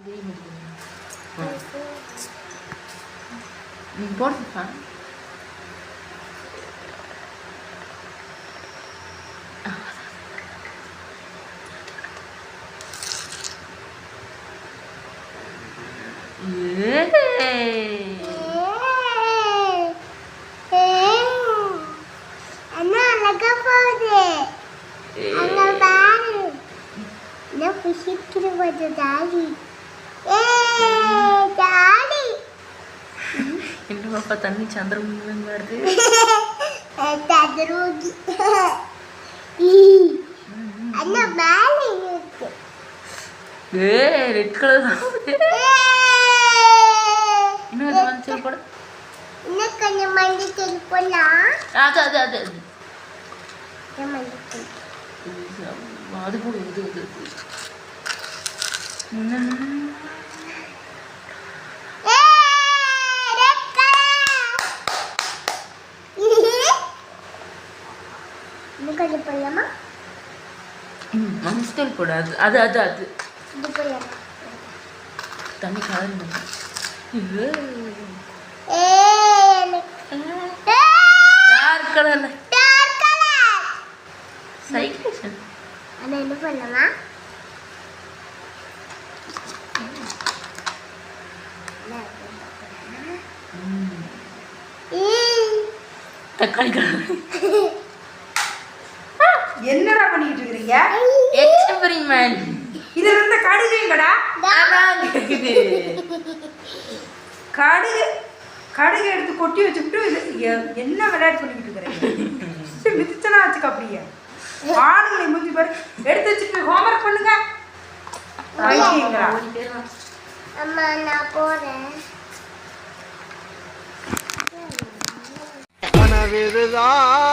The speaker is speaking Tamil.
நீ போடுப்பா. என்னப்பா தண்ணி சந்திரமுகன் வருது. ரெட் கலர் இன்னும் மஞ்சள் போட கொஞ்சம் மஞ்சள் போடலாம். அது அது அது அது போடு. இது இது கொஞ்சம் போடலாமா? மஞ்சள் போடு. அது அது அது அது தண்ணி கலர் டார்க் கலர்ல சைக்கிள். அண்ணா என்ன பண்ணலாமா? தக்காளி கலர். என்னடா பண்ணிட்டு இருக்கீங்க? எக்ஸ்பெரிமெண்ட். இதுல இருந்த கடுகுங்கடா. கடுகு கடுகு எடுத்து கொட்டி வச்சுட்டு என்ன விளையாட்டு பண்ணிக்கிட்டு இருக்கிறீங்க? மிதிச்சனா வச்சுக்க. அப்படியே ஆளுங்களை மூஞ்சி பாரு. எடுத்து வச்சுட்டு ஹோம்ஒர்க் பண்ணுங்க. அம்மா நான் போறேன். கனவிதுதான்